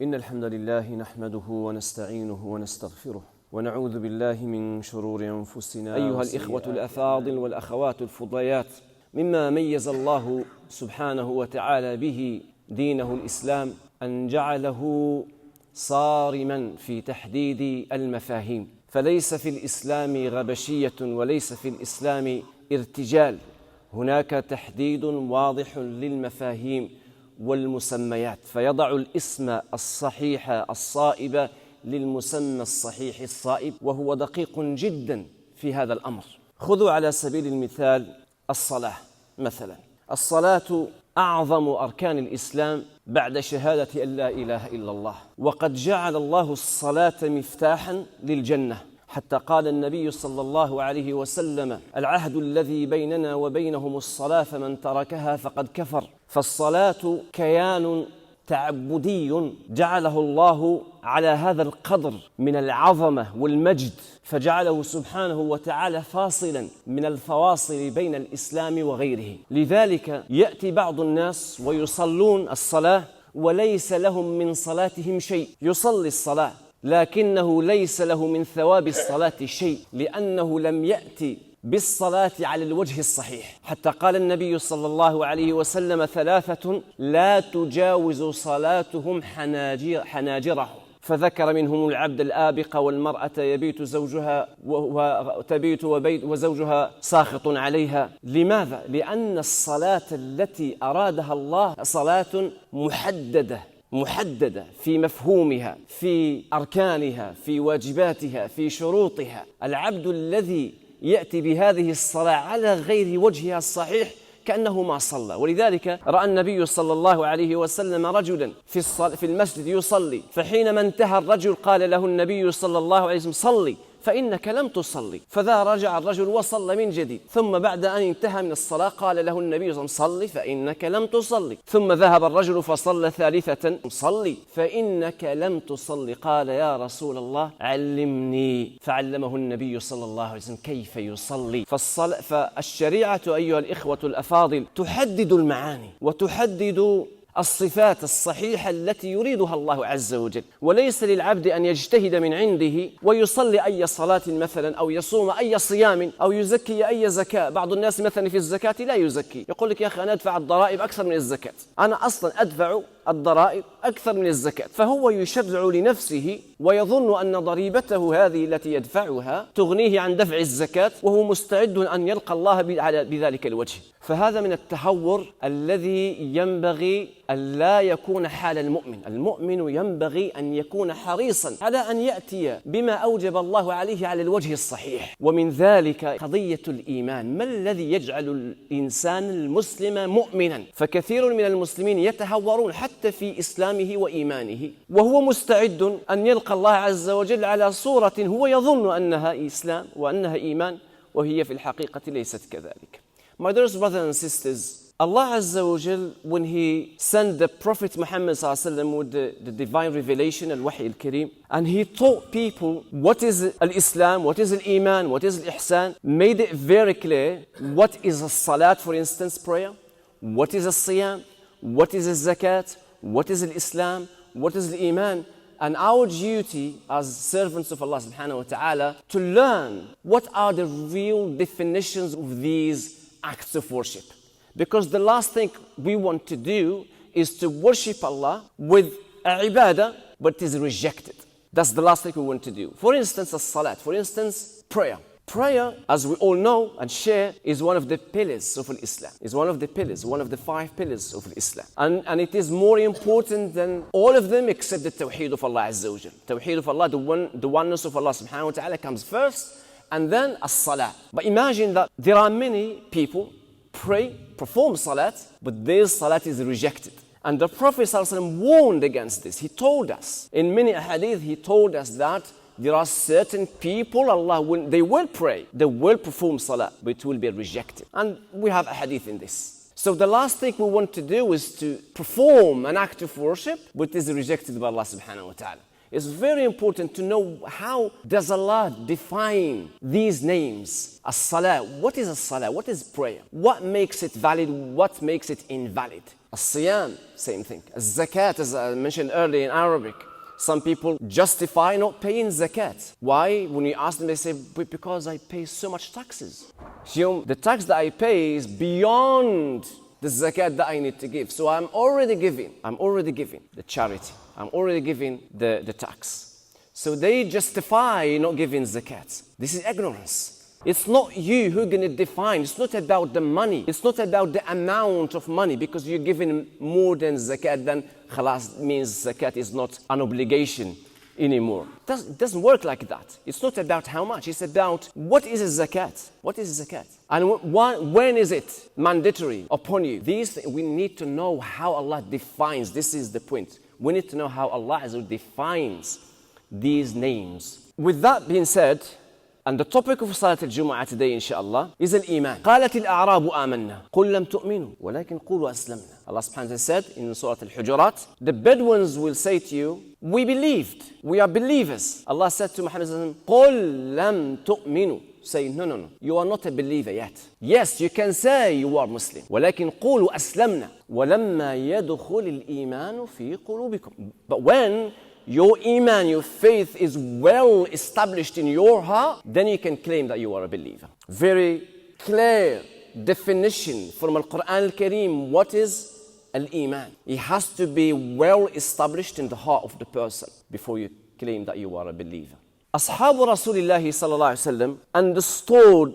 إن الحمد لله نحمده ونستعينه ونستغفره ونعوذ بالله من شرور أنفسنا. أيها الإخوة الأفاضل والأخوات الفضيات، مما ميز الله سبحانه وتعالى به دينه الإسلام أن جعله صارما في تحديد المفاهيم، فليس في الإسلام غبشية وليس في الإسلام ارتجال، هناك تحديد واضح للمفاهيم والمسميات، فيضع الاسم الصحيح الصائب للمسمى الصحيح الصائب، وهو دقيق جدا في هذا الأمر. خذوا على سبيل المثال الصلاة مثلا. الصلاة أعظم أركان الإسلام بعد شهادة أن لا إله إلا الله، وقد جعل الله الصلاة مفتاحا للجنة، حتى قال النبي صلى الله عليه وسلم: العهد الذي بيننا وبينهم الصلاة فمن تركها فقد كفر. فالصلاة كيان تعبدي جعله الله على هذا القدر من العظمة والمجد، فجعله سبحانه وتعالى فاصلا من الفواصل بين الإسلام وغيره. لذلك يأتي بعض الناس ويصلون الصلاة وليس لهم من صلاتهم شيء، يصلي الصلاة لكنه ليس له من ثواب الصلاة شيء، لأنه لم يأتي بالصلاة على الوجه الصحيح. حتى قال النبي صلى الله عليه وسلم: ثلاثة لا تجاوز صلاتهم حناجرهم، فذكر منهم العبد الآبق والمرأة يبيت زوجها وتبيت وزوجها ساخط عليها. لماذا؟ لأن الصلاة التي أرادها الله صلاة محددة في مفهومها، في أركانها، في واجباتها، في شروطها. العبد الذي يأتي بهذه الصلاة على غير وجهها الصحيح كأنه ما صلى. ولذلك رأى النبي صلى الله عليه وسلم رجلا في المسجد يصلي، فحينما انتهى الرجل قال له النبي صلى الله عليه وسلم: صلي فإنك لم تصلي. فذا رجع الرجل وصلى من جديد، ثم بعد أن انتهى من الصلاة قال له النبي صلى الله عليه وسلم: صلي فإنك لم تصلي. ثم ذهب الرجل فصلى ثالثة: صلي فإنك لم تصلي. قال: يا رسول الله علمني. فعلمه النبي صلى الله عليه وسلم كيف يصلي. فالشريعة أيها الإخوة الأفاضل تحدد المعاني وتحدد الصفات الصحيحة التي يريدها الله عز وجل، وليس للعبد أن يجتهد من عنده ويصلي أي صلاة مثلا، أو يصوم أي صيام، أو يزكي أي زكاة. بعض الناس مثلا في الزكاة لا يزكي، يقول لك: يا أخي أنا أدفع الضرائب أكثر من الزكاة، أنا أصلا أدفع الضرائب أكثر من الزكاة. فهو يشرع لنفسه ويظن أن ضريبته هذه التي يدفعها تغنيه عن دفع الزكاة، وهو مستعد أن يلقى الله بذلك الوجه. فهذا من التهور الذي ينبغي أن لا يكون حال المؤمن. المؤمن ينبغي أن يكون حريصا على أن يأتي بما أوجب الله عليه على الوجه الصحيح. ومن ذلك قضية الإيمان. ما الذي يجعل الإنسان المسلم مؤمنا؟ فكثير من المسلمين يتهورون حتى في إسلامه وإيمانه، وهو مستعد أن يلقى الله عز وجل على صورة هو يظن أنها إسلام وأنها إيمان، وهي في الحقيقة ليست كذلك. My dear brothers and sisters, Allah Azza wa Jal, when He sent the Prophet Muhammad with the divine revelation, al-Wahy al-Kareem, and He taught people what is al-Islam, what is al-Iman, what is al-Ihsan, made it very clear what is al-Salat, for instance, prayer, what is al-Siyam, what is al-Zakat, what is al-Islam, what is al-Iman. And our duty as servants of Allah subhanahu wa ta'ala to learn what are the real definitions of these acts of worship. Because the last thing we want to do is to worship Allah with a ibadah, but it is rejected. That's the last thing we want to do. For instance, as-salat. For instance, prayer. Prayer, as we all know and share, is one of the pillars of Islam. Is one of the pillars, one of the 5 pillars of Islam. And it is more important than all of them except the tawheed of Allah Azza wa Jal. Tawheed of Allah, the oneness of Allah subhanahu wa ta'ala comes first, and then as-salah. But imagine that there are many people pray, perform salat, but their salat is rejected. And the Prophet ﷺ warned against this. He told us, in many hadith, he told us that there are certain people, they will pray, they will perform salah, but it will be rejected. And we have a hadith in this. So the last thing we want to do is to perform an act of worship, but it is rejected by Allah subhanahu wa ta'ala. It's very important to know how does Allah define these names. As-salah, what is as-salah? What is prayer? What makes it valid? What makes it invalid? As-siyam, same thing. As-zakat, as I mentioned earlier in Arabic. Some people justify not paying zakat. Why? When you ask them, they say, because I pay so much taxes. The tax that I pay is beyond the zakat that I need to give. So I'm already giving the charity. I'm already giving the tax. So they justify not giving zakat. This is ignorance. It's not you who's going to define. It's not about the money. It's not about the amount of money, because you're giving more than zakat, then khalas means zakat is not an obligation anymore. It doesn't work like that. It's not about how much. It's about what is a zakat? What is a zakat? And when is it mandatory upon you? These things, we need to know how Allah defines. This is the point. We need to know how Allah defines these names. With that being said, and the topic of Salat al-Jumu'ah today, inshallah, is al-Iman. قالت الأعراب آمنا قل لم تؤمنوا ولكن قولوا أسلمنا. Allah subhanahu wa ta'ala said in Surah Al-Hujurat, the Bedouins will say to you, we believed, we are believers. Allah said to Muhammad sallallahu alaihi wasallam, قل لم تؤمنوا. Say, no, you are not a believer yet. Yes, you can say you are Muslim. ولكن قولوا أسلمنا ولما يدخل الإيمان في قلوبكم. But when your iman, your faith is well established in your heart, then you can claim that you are a believer. Very clear definition from Al-Quran Al-Kareem. What is Al-Iman? It has to be well established in the heart of the person before you claim that you are a believer. Ashabu Rasulillahi sallallahu alaihi wasallam understood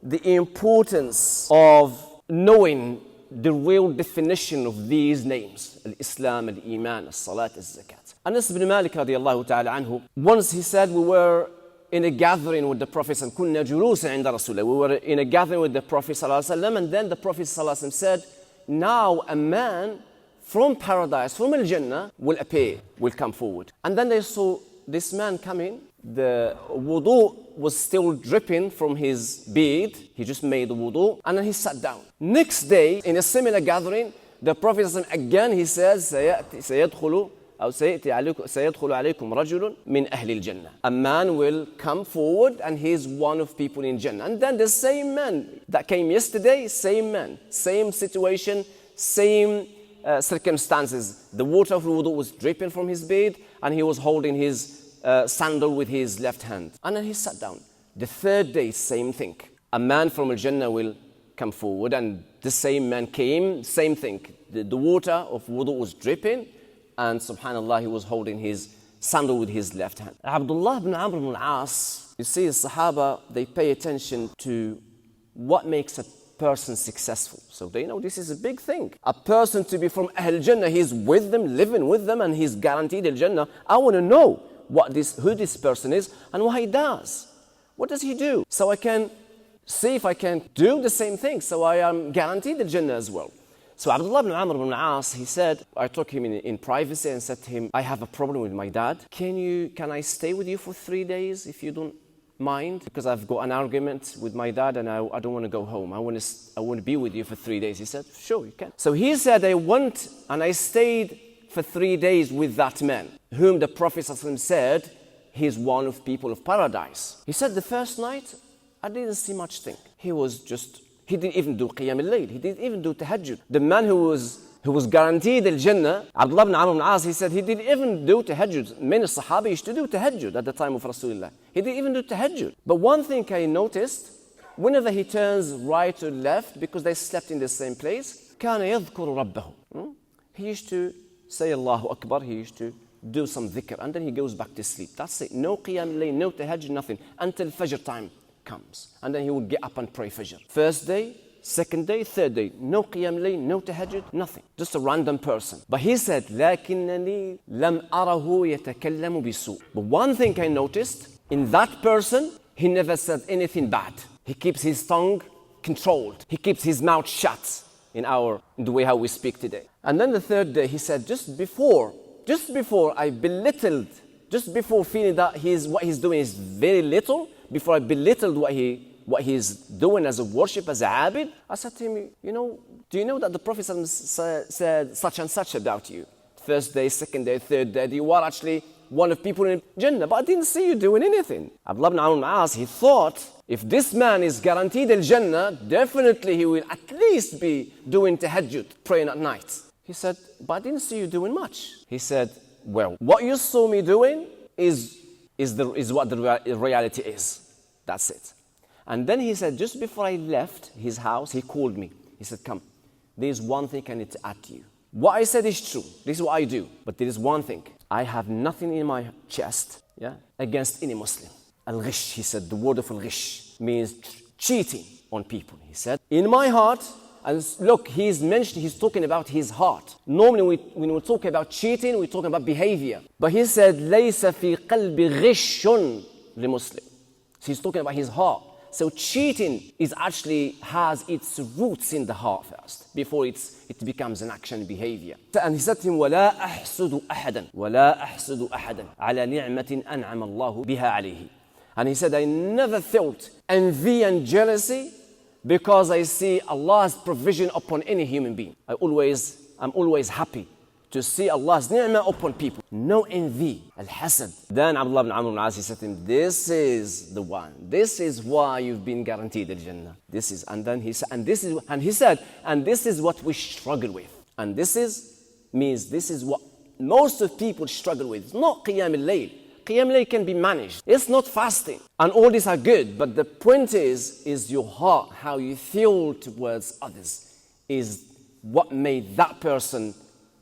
the importance of knowing the real definition of these names: Al-Islam, Al-Iman, Al-Salat, Al-Zakat. Anas ibn Malik radiallahu ta'ala anhu, once he said, we were in a gathering with the Prophet, and kunna julusan inda Rasulullah. We were in a gathering with the Prophet sallallahu alaihi wasallam, and then the Prophet sallallahu alaihi wasallam said, now a man from paradise, from Al-Jannah, will appear, will come forward. And then they saw this man coming. The wudu was still dripping from his beard. He just made the wudu, and then he sat down. Next day, in a similar gathering, the Prophet sallallahu alaihi wasallam again, he says, سيدخل عليكم رجل من أهل الجنة. A man will come forward and he is one of people in Jannah. And then the same man that came yesterday, same man, same situation, same circumstances. The water of wudu was dripping from his beard, and he was holding his sandal with his left hand. And then he sat down. The third day, same thing. A man from Al-Jannah will come forward, and the same man came, same thing. The water of wudu was dripping, and subhanAllah, he was holding his sandal with his left hand. Abdullah ibn Amr ibn al-As, you see, the Sahaba, they pay attention to what makes a person successful. So they know this is a big thing. A person to be from Ahl Jannah, he's with them, living with them, and he's guaranteed Al Jannah. I want to know who this person is and what he does. What does he do? So I can see if I can do the same thing, so I am guaranteed Al Jannah as well. So Abdullah ibn Amr ibn al-As, he said, I took him in privacy and said to him, I have a problem with my dad. Can I stay with you for 3 days if you don't mind? Because I've got an argument with my dad and I don't want to go home. I want to be with you for 3 days. He said, sure, you can. So he said, I stayed for 3 days with that man, whom the Prophet said, he's one of people of paradise. He said, the first night, I didn't see much thing. He didn't even do Qiyam al-Layl. He didn't even do Tahajjud. The man who was guaranteed Al-Jannah, Abdullah ibn Amr ibn al-As, he said he didn't even do Tahajjud. Many Sahaba used to do Tahajjud at the time of Rasulullah. He didn't even do Tahajjud. But one thing I noticed, whenever he turns right or left, because they slept in the same place, كان يذكر ربه. He used to say Allahu Akbar. He used to do some dhikr, and then he goes back to sleep. That's it. No Qiyam al-Layl, no Tahajjud, nothing, until Fajr time comes, and then he would get up and pray Fajr. First day, second day, third day, no Qiyam Layl, no Tahajjud, nothing. Just a random person. But he said, لكنني لم أره يتكلم بسوء. But one thing I noticed, in that person, he never said anything bad. He keeps his tongue controlled. He keeps his mouth shut in the way how we speak today. And then the third day, he said, just before I belittled, just before feeling that what he's doing is very little, before I belittled what he's doing as a worship, as a abid, I said to him, do you know that the Prophet said such and such about you? First day, second day, third day, you are actually one of people in Jannah, but I didn't see you doing anything. Abdullah ibn Amr ibn As, he thought, if this man is guaranteed al-Jannah, definitely he will at least be doing tahajjud, praying at night. He said, but I didn't see you doing much. He said, well, what you saw me doing is what the reality is. That's it. And then he said, just before I left his house, he called me. He said, come, there's one thing I need to add to you. What I said is true. This is what I do. But there is one thing. I have nothing in my chest against any Muslim. Al-ghish, he said, the word of al-ghish means cheating on people. He said, in my heart, and look, he's talking about his heart. Normally when we talk about cheating, we're talking about behavior. But he said, لَيْسَ فِي قَلْبِ غِشٌ لِمُسْلِم. So he's talking about his heart. So cheating has its roots in the heart first, before it becomes an action behavior. And he said to him, وَلَا أَحْسُدُ أَحَدًا عَلَى نِعْمَةٍ أَنْعَمَ اللَّهُ بِهَا عَلَيْهِ. And he said, I never felt envy and jealousy because I see Allah's provision upon any human being. I'm always happy to see Allah's ni'mah upon people. No envy, al-hasad. Then Abdullah ibn Amr ibn As, he said to him, this is the one. This is why you've been guaranteed al-Jannah. This is what we struggle with. And this is what most of people struggle with. It's not Qiyam al-Layl. Qiyam al-Layl can be managed. It's not fasting. And all these are good. But the point is your heart, how you feel towards others, is what made that person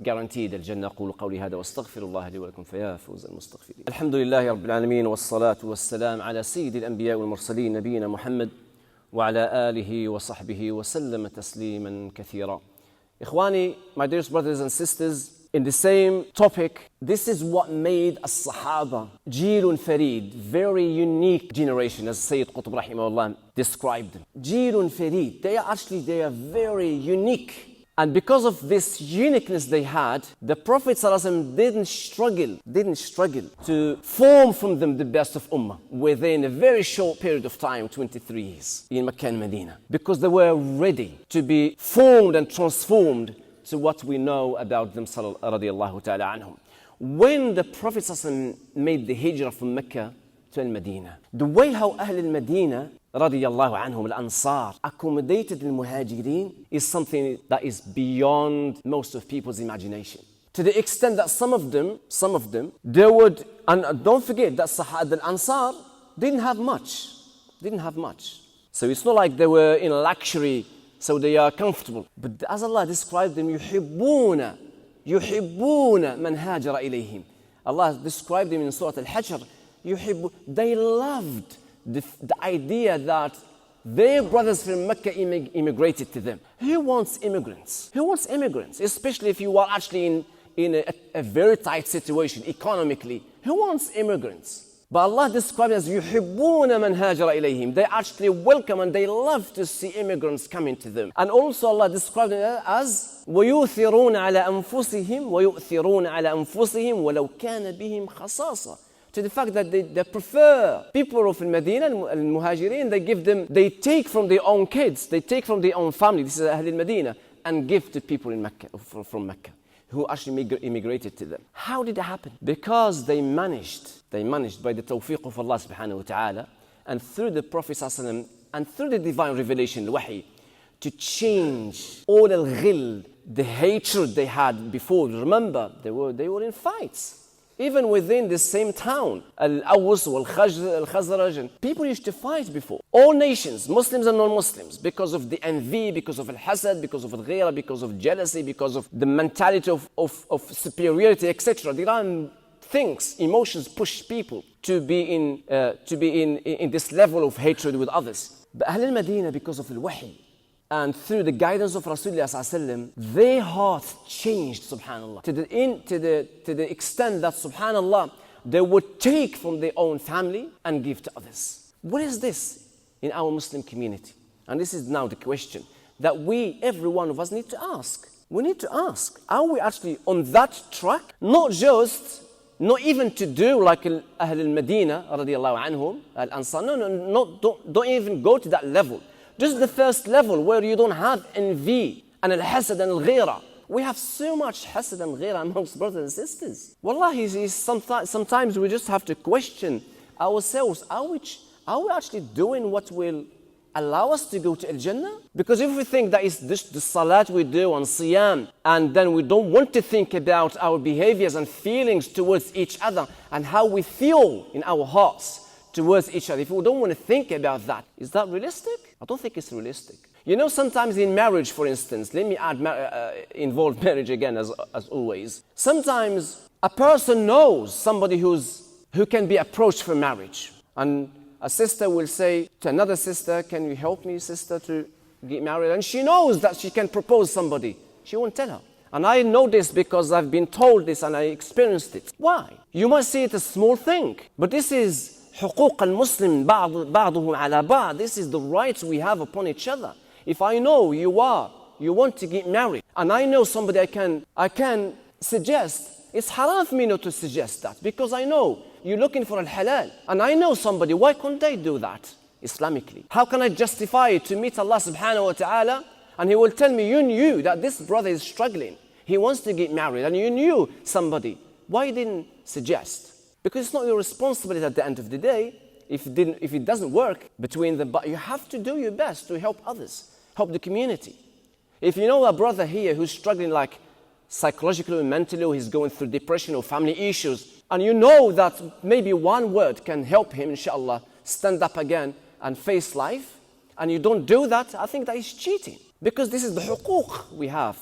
guaranteed الجنة. أقول قولي هذا واستغفر الله لي ولكم فيا فوز المستغفرين. الحمد لله رب العالمين والصلاة والسلام على سيد الأنبياء والمرسلين نبينا محمد وعلى آله وصحبه وسلم تسليما كثيرا. إخواني, my dearest brothers and sisters, in the same topic, this is what made as-Sahaba جيل فريد, very unique generation, as Sayyid Qutb rahimahullah described them. جيل فريد, they are very unique. And because of this uniqueness they had, the Prophet ﷺ didn't struggle to form from them the best of Ummah within a very short period of time, 23 years, in Mecca and Medina. Because they were ready to be formed and transformed to what we know about them, radiallahu ta'ala anhum. When the Prophet ﷺ made the hijrah from Mecca to Medina, the way how Ahl al-Medina radiyallahu anhum, al-Ansar, accommodated the Muhajirun is something that is beyond most of people's imagination. To the extent that some of them, they would, and don't forget that the Ansar didn't have much. So it's not like they were in luxury, so they are comfortable. But as Allah described them, يُحِبُّونَ مَنْ هَاجَرَ إِلَيْهِمْ. Allah described them in Surah Al-Hashr, they loved the idea that their brothers from Mecca immigrated to them. Who wants immigrants? Especially if you are actually in a very tight situation economically. Who wants immigrants? But Allah described it as يُحِبُّونَ مَنْ هَاجَرَ إِلَيْهِمْ. They actually welcome and they love to see immigrants coming to them. And also Allah described it as وَيُؤْثِرُونَ عَلَى أَنفُسِهِمْ وَلَوْ كَانَ بِهِمْ خَصَاصَةٌ. To the fact that they prefer people of Medina and Muhajirun, they take from their own kids, they take from their own family, this is Ahl al-Medina, and give to people in Mecca, from Mecca, who actually immigrated to them. How did it happen? Because they managed by the tawfiq of Allah subhanahu wa ta'ala, and through the Prophet ﷺ, and through the divine revelation, al-wahi, to change all al-ghil, the hatred they had before. Remember, they were in fights. Even within the same town, Al-Aws, Al-Khazraj, and people used to fight before. All nations, Muslims and non-Muslims, because of the envy, because of al-hasad, because of al-ghira, because of jealousy, because of the mentality of superiority, etc. There are things, emotions push people to be in this level of hatred with others. But Ahl al-Madinah, because of al-wahi, and through the guidance of Rasulullah sallallahu, their hearts changed, subhanallah, to the extent that, subhanallah, they would take from their own family and give to others. What is this in our Muslim community? And this is now the question that every one of us need to ask. We need to ask, are we actually on that track? Not even to do like Ahl al-Madina, radiallahu anhum, al-Ansar. No, don't even go to that level. Just the first level where you don't have envy and al-hasad and al-ghira We have so much hasad and ghayr amongst brothers and sisters. Wallahi, sometimes we just have to question ourselves. Are we actually doing what will allow us to go to Al-Jannah? Because if we think that it's just the salat we do on Siyam, and then we don't want to think about our behaviors and feelings towards each other and how we feel in our hearts towards each other, if we don't want to think about that, is that realistic? I don't think it's realistic. You know, sometimes in marriage, for instance, let me involve marriage again as always. Sometimes a person knows somebody who can be approached for marriage. And a sister will say to another sister, can you help me, sister, to get married? And she knows that she can propose somebody. She won't tell her. And I know this because I've been told this and I experienced it. Why? You might see it a small thing, but this is حقوق المسلم بعضهم على بعض. This is the rights we have upon each other. If I know you want to get married, and I know somebody I can suggest, it's haram for me not to suggest that, because I know you're looking for al-halal, and I know somebody, why can't they do that Islamically? How can I justify it to meet Allah subhanahu wa ta'ala, and He will tell me, you knew that this brother is struggling, he wants to get married, and you knew somebody, why didn't suggest? Because it's not your responsibility at the end of the day. If it doesn't work between them, but you have to do your best to help others, help the community. If you know a brother here who's struggling like psychologically or mentally, or he's going through depression or family issues, and you know that maybe one word can help him, inshallah, stand up again and face life, and you don't do that, I think that is cheating. Because this is the huquq we have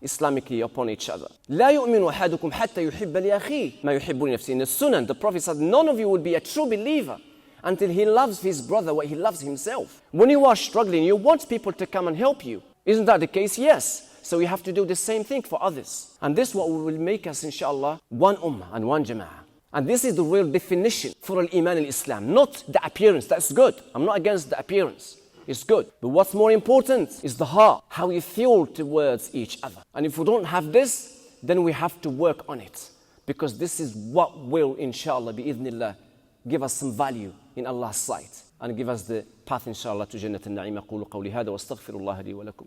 Islamically upon each other. لا يؤمن أحدكم حتى يحب لأخيه ما يحب لنفسه. In the Sunnah, the Prophet said, none of you will be a true believer until he loves his brother what he loves himself. When you are struggling, you want people to come and help you. Isn't that the case? Yes. So we have to do the same thing for others. And this is what will make us, inshallah, one ummah and one jama'ah. And this is the real definition for al-Iman al-Islam, not the appearance. That's good. I'm not against the appearance. It's good. But what's more important is the heart, how you feel towards each other. And if we don't have this, then we have to work on it. Because this is what will, inshallah, bi'idhnillah, give us some value in Allah's sight. And give us the path, inshallah, to Jannat al-Na'im. أقول قولي هذا واستغفر الله لي ولكم.